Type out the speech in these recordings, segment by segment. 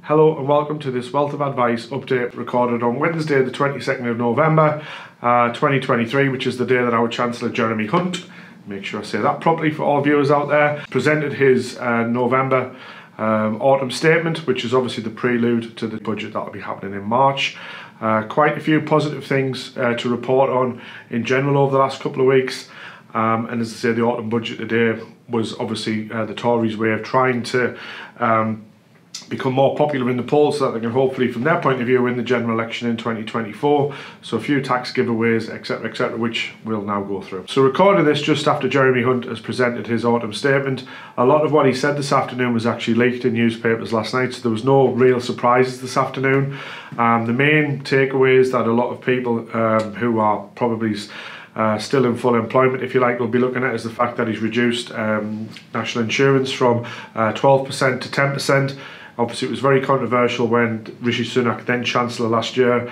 Hello and welcome to this Wealth of Advice update recorded on Wednesday the 22nd of November 2023, which is the day that our Chancellor Jeremy Hunt, make sure I say that properly for all viewers out there, presented his November autumn statement, which is obviously the prelude to the budget that will be happening in March. Quite a few positive things to report on in general over the last couple of weeks. And as I say, the autumn budget today was obviously the Tories' way of trying to become more popular in the polls so that they can hopefully, from their point of view, win the general election in 2024. So a few tax giveaways, etc., which we'll now go through. So recording this just after Jeremy Hunt has presented his autumn statement. A lot of what he said this afternoon was actually leaked in newspapers last night, so there was no real surprises this afternoon. The main takeaways that a lot of people who are probably still in full employment, if you like, will be looking at is the fact that he's reduced national insurance from 12% to 10%. Obviously, it was very controversial when Rishi Sunak, then Chancellor last year,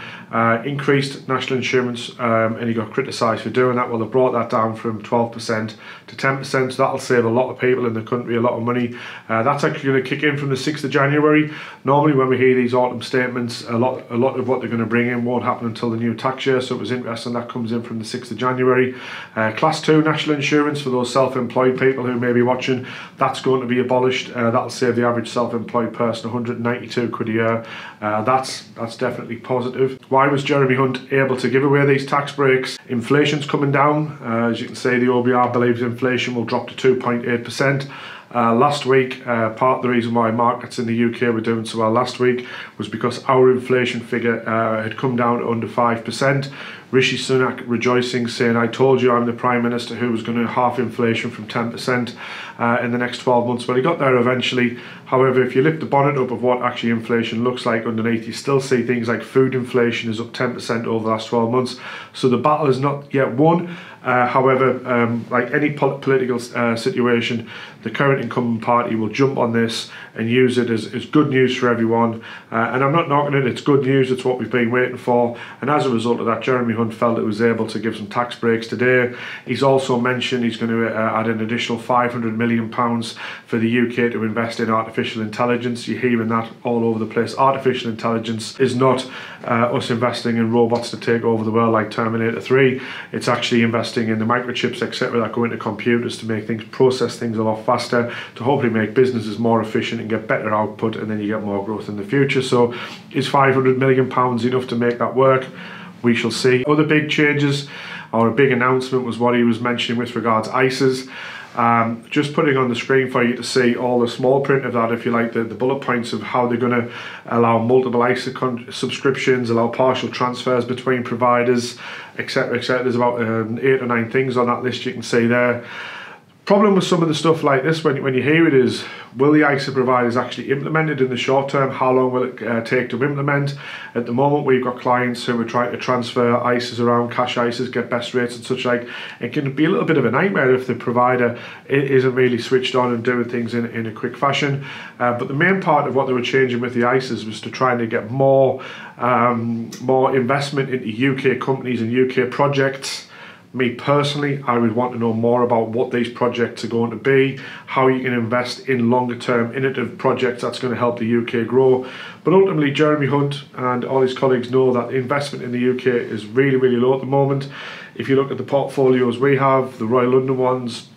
increased national insurance and he got criticised for doing that. Well, they brought that down from 12% to 10%, so that'll save a lot of people in the country a lot of money. That's actually going to kick in from the 6th of January. Normally, when we hear these autumn statements, a lot of what they're going to bring in won't happen until the new tax year, so it was interesting that comes in from the 6th of January. Class 2 national insurance for those self-employed people who may be watching, that's going to be abolished. That'll save the average self-employed person 192 quid a year. That's definitely positive. Why was Jeremy Hunt able to give away these tax breaks? Inflation's coming down. As you can see, the OBR believes inflation will drop to 2.8%. Last week, part of the reason why markets in the UK were doing so well last week was because our inflation figure had come down to under 5%. Rishi Sunak rejoicing, saying, "I told you I'm the Prime Minister who was going to halve inflation from 10% in the next 12 months. Well, he got there eventually. However, if you lift the bonnet up of what actually inflation looks like underneath, you still see things like food inflation is up 10% over the last 12 months. So the battle is not yet won. However, like any political situation, the current incumbent party will jump on this and use it as good news for everyone. And I'm not knocking it, it's good news, it's what we've been waiting for. And as a result of that, Jeremy Hunt felt it was able to give some tax breaks today. He's also mentioned he's going to add an additional £500 million for the UK to invest in artificial intelligence. You're hearing that all over the place. Artificial intelligence is not us investing in robots to take over the world like Terminator 3. It's actually investing in the microchips, etc., that go into computers to make things, process things a lot faster, to hopefully make businesses more efficient and get better output, and then you get more growth in the future. So is £500 million enough to make that work? We shall see. Other big changes, or a big announcement, was what he was mentioning with regards to ISAs. Just putting on the screen for you to see all the small print of that, if you like, the bullet points of how they're going to allow multiple ISA subscriptions, allow partial transfers between providers, etc., etc. There's about 8 or 9 things on that list you can see there. Problem with some of the stuff like this, when you hear it, is will the ISA providers actually implement it in the short term? How long will it take to implement? At the moment, we've got clients who are trying to transfer ISAs around, cash ISAs, get best rates and such like. It can be a little bit of a nightmare if the provider isn't really switched on and doing things in a quick fashion. But the main part of what they were changing with the ISAs was to try to get more investment into UK companies and UK projects. Me personally, I would want to know more about what these projects are going to be, how you can invest in longer term innovative projects that's going to help the UK grow. But ultimately, Jeremy Hunt and all his colleagues know that investment in the UK is really, really low at the moment. If you look at the portfolios we have, the Royal London ones,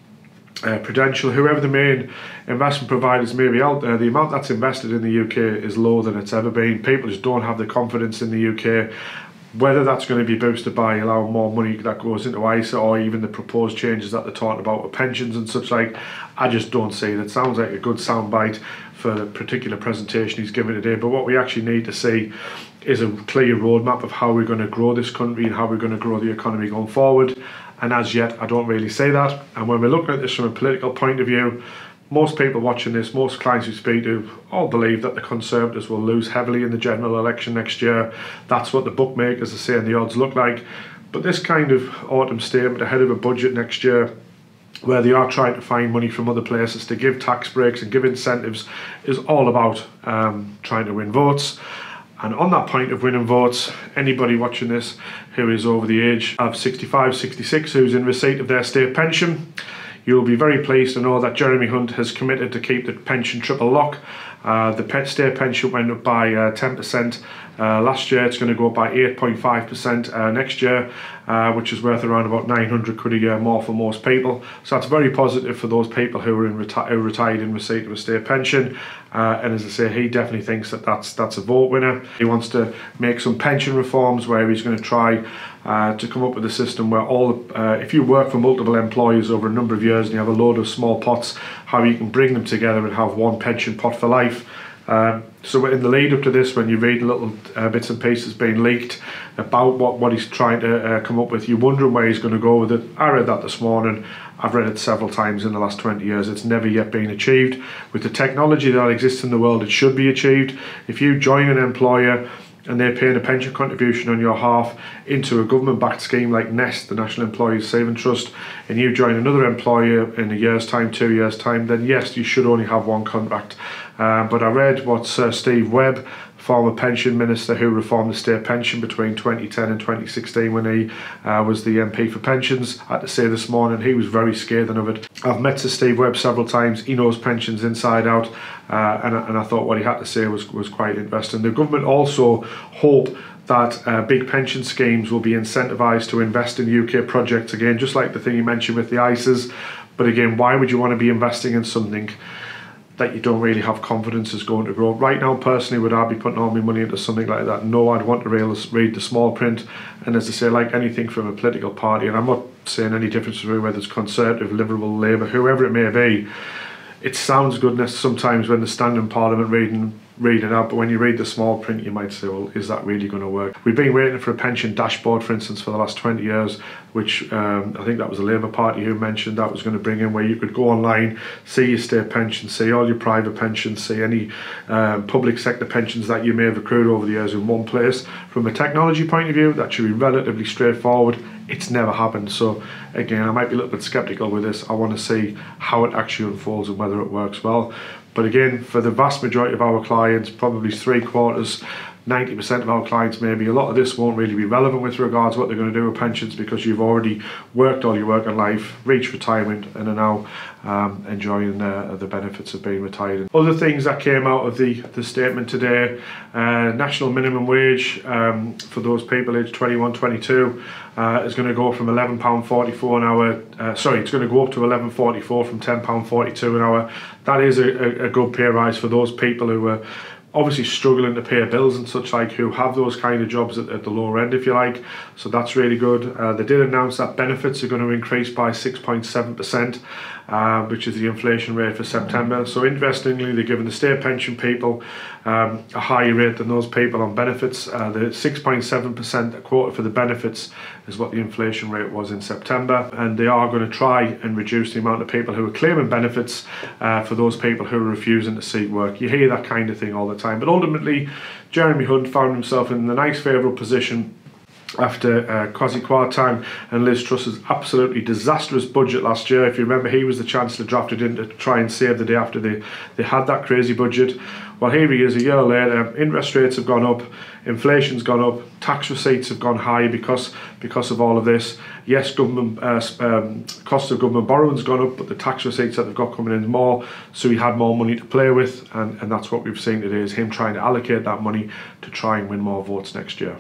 Prudential, whoever the main investment providers may be out there, the amount that's invested in the UK is lower than it's ever been. People just don't have the confidence in the UK. Whether that's going to be boosted by allowing more money that goes into ISA, or even the proposed changes that they're talking about with pensions and such like, I just don't see it. It sounds like a good soundbite for the particular presentation he's given today, but what we actually need to see is a clear roadmap of how we're going to grow this country and how we're going to grow the economy going forward. And as yet, I don't really see that. And when we're looking at this from a political point of view, most people watching this, most clients we speak to, all believe that the Conservatives will lose heavily in the general election next year. That's what the bookmakers are saying the odds look like. But this kind of autumn statement ahead of a budget next year, where they are trying to find money from other places to give tax breaks and give incentives, is all about trying to win votes. And on that point of winning votes, anybody watching this who is over the age of 65, 66, who's in receipt of their state pension, you'll be very pleased to know that Jeremy Hunt has committed to keep the pension triple lock. The state pension went up by 10%. Last year. It's going to go up by 8.5% next year, which is worth around about 900 quid a year more for most people. So that's very positive for those people who are who retired in receipt of a state pension. And as I say, he definitely thinks that that's a vote winner. He wants to make some pension reforms where he's going to try to come up with a system where if you work for multiple employers over a number of years and you have a load of small pots, how you can bring them together and have one pension pot for life. So in the lead up to this, when you read little bits and pieces being leaked about what he's trying to come up with, you're wondering where he's going to go with it. I read that this morning. I've read it several times in the last 20 years. It's never yet been achieved. With the technology that exists in the world, it should be achieved. If you join an employer and they're paying a pension contribution on your half into a government-backed scheme like Nest, the National Employees Saving Trust, and you join another employer in a year's time, 2 years' time, then yes, you should only have one contract. But I read what Sir Steve Webb, former pension minister who reformed the state pension between 2010 and 2016 when he was the MP for pensions, had to say this morning. He was very scathing of it. I've met Sir Steve Webb several times. He knows pensions inside out, and I thought what he had to say was quite interesting. The government also hope that big pension schemes will be incentivised to invest in UK projects again, just like the thing you mentioned with the ISAs. But again, why would you want to be investing in something that you don't really have confidence is going to grow? Right now, personally, would I be putting all my money into something like that? No, I'd want to read the small print. And as I say, like anything from a political party, and I'm not saying any difference between whether it's Conservative, Liberal, Labour, whoever it may be, it sounds good sometimes when they stand in Parliament read it out, but when you read the small print, you might say, well, is that really going to work? We've been waiting for a pension dashboard, for instance, for the last 20 years, which I think that was the Labour Party who mentioned that was going to bring in, where you could go online, see your state pension, see all your private pensions, see any public sector pensions that you may have accrued over the years in one place. From a technology point of view, that should be relatively straightforward. It's never happened. So again, I might be a little bit skeptical with this. I want to see how it actually unfolds and whether it works well. But again, for the vast majority of our clients, probably 3/4, 90% of our clients maybe, a lot of this won't really be relevant with regards to what they're going to do with pensions, because you've already worked all your working life, reached retirement, and are now enjoying the benefits of being retired. Other things that came out of the statement today: national minimum wage for those people aged 21, 22 is going to go from £11.44 an hour. Sorry, it's going to go up to £11.44 from £10.42 an hour. That is a good pay rise for those people who are obviously struggling to pay bills and such like, who have those kind of jobs at the lower end, if you like. So that's really good. They did announce that benefits are going to increase by 6.7%, which is the inflation rate for September. So interestingly, they're giving the state pension people a higher rate than those people on benefits. The 6.7% quota for the benefits is what the inflation rate was in September, and they are going to try and reduce the amount of people who are claiming benefits for those people who are refusing to seek work. You hear that kind of thing all the time, but ultimately Jeremy Hunt found himself in the nice favourable position after Kwasi Kwarteng and Liz Truss's absolutely disastrous budget last year. If you remember, he was the Chancellor drafted in to try and save the day after they had that crazy budget. Well, here he is a year later. Interest rates have gone up, inflation's gone up, tax receipts have gone high because of all of this. Yes, government cost of government borrowing's gone up, but the tax receipts that they've got coming in more, so he had more money to play with, and that's what we've seen today, is him trying to allocate that money to try and win more votes next year.